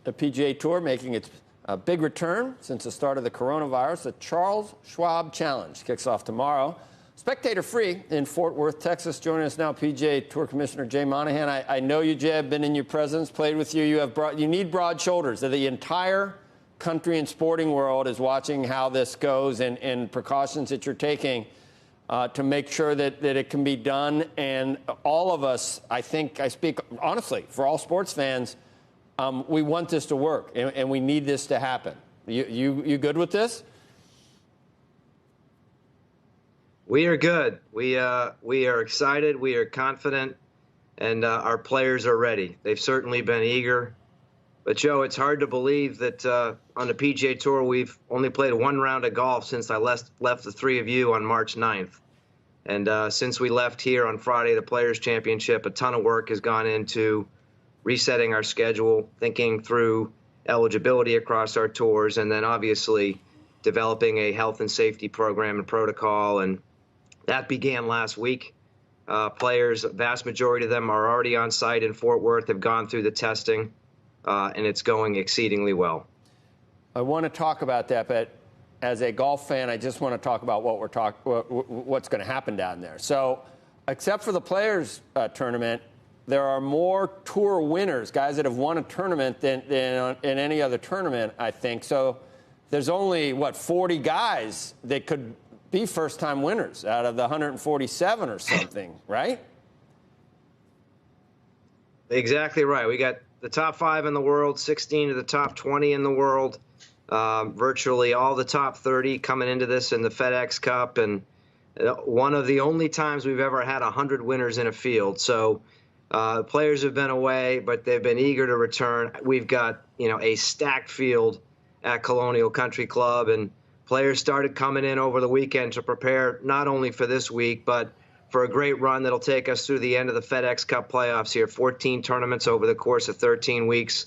The PGA Tour making its big return since the start of the coronavirus. The Charles Schwab Challenge kicks off tomorrow. Spectator-free in Fort Worth, Texas. Joining us now, PGA Tour Commissioner Jay Monahan. I know you, Jay. I've been in your presence, played with you. You need broad shoulders. The entire country and sporting world is watching how this goes and precautions that you're taking to make sure that it can be done. And all of us, I think, I speak honestly for all sports fans, we want this to work, and we need this to happen. You good with this? We are good. We are excited. We are confident, and our players are ready. They've certainly been eager. But, Joe, it's hard to believe that on the PGA Tour we've only played one round of golf since I left the three of you on March 9th. And since we left here on Friday, the Players' Championship, a ton of work has gone into resetting our schedule, thinking through eligibility across our tours, and then obviously developing a health and safety program and protocol. And that began last week. Players, a vast majority of them are already on site in Fort Worth, have gone through the testing, and it's going exceedingly well. I want to talk about that, but as a golf fan, I just want to talk about what's going to happen down there. So, except for the Players' Tournament, there are more tour winners, guys that have won a tournament than in any other tournament, I think. So there's only, 40 guys that could be first-time winners out of the 147 or something, right? Exactly right. We got the top 5 in the world, 16 of the top 20 in the world, virtually all the top 30 coming into this in the FedEx Cup, and one of the only times we've ever had 100 winners in a field. So players have been away, but they've been eager to return. We've got, a stacked field at Colonial Country Club, and players started coming in over the weekend to prepare not only for this week, but for a great run that'll take us through the end of the FedEx Cup playoffs here. 14 tournaments over the course of 13 weeks.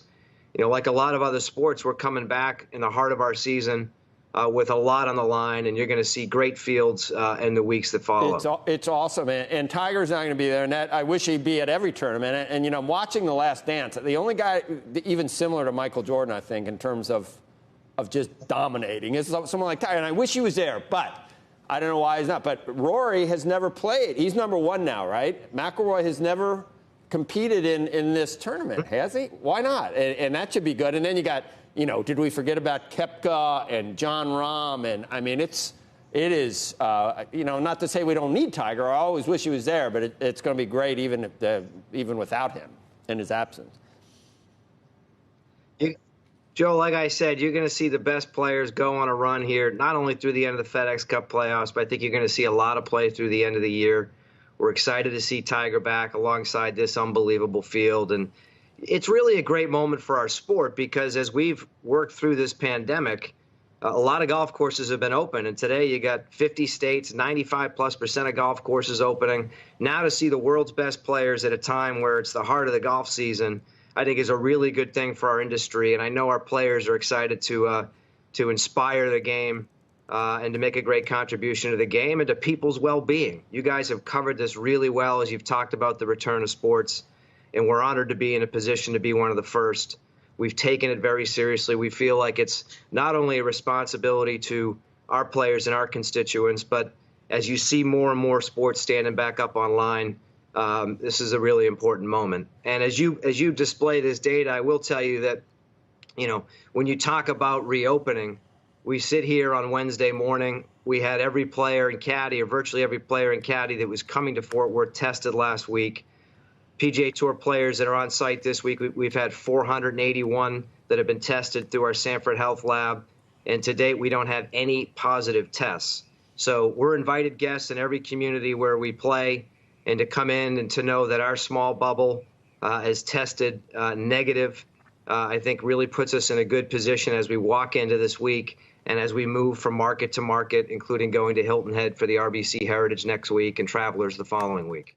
Like a lot of other sports, we're coming back in the heart of our season with a lot on the line, and you're going to see great fields in the weeks that follow. It's awesome, and Tiger's not going to be there, and I wish he'd be at every tournament. And I'm watching The Last Dance. The only guy even similar to Michael Jordan, I think, in terms of just dominating is someone like Tiger, and I wish he was there, but I don't know why he's not. But Rory has never played. He's number 1 now, right? McIlroy has never competed in this tournament, has he? Why not? And that should be good. And then you got, did we forget about Koepka and John Rahm? And, I mean, it is, not to say we don't need Tiger. I always wish he was there, but it's going to be great even without him in his absence. Joe, like I said, you're going to see the best players go on a run here, not only through the end of the FedEx Cup playoffs, but I think you're going to see a lot of play through the end of the year. We're excited to see Tiger back alongside this unbelievable field. And it's really a great moment for our sport because as we've worked through this pandemic, a lot of golf courses have been open. And today you got 50 states, 95+% of golf courses opening. Now to see the world's best players at a time where it's the heart of the golf season, I think is a really good thing for our industry. And I know our players are excited to inspire the game and to make a great contribution to the game and to people's well-being. You guys have covered this really well as you've talked about the return of sports, and we're honored to be in a position to be one of the first. We've taken it very seriously. We feel like it's not only a responsibility to our players and our constituents, but as you see more and more sports standing back up online, this is a really important moment. And as you display this data, I will tell you that, when you talk about reopening, we sit here on Wednesday morning. We had every player and caddy, or virtually every player and caddy that was coming to Fort Worth tested last week. PGA Tour players that are on site this week, we've had 481 that have been tested through our Sanford Health Lab. And to date, we don't have any positive tests. So we're invited guests in every community where we play, and to come in and to know that our small bubble is tested negative, I think really puts us in a good position as we walk into this week and as we move from market to market, including going to Hilton Head for the RBC Heritage next week and Travelers the following week.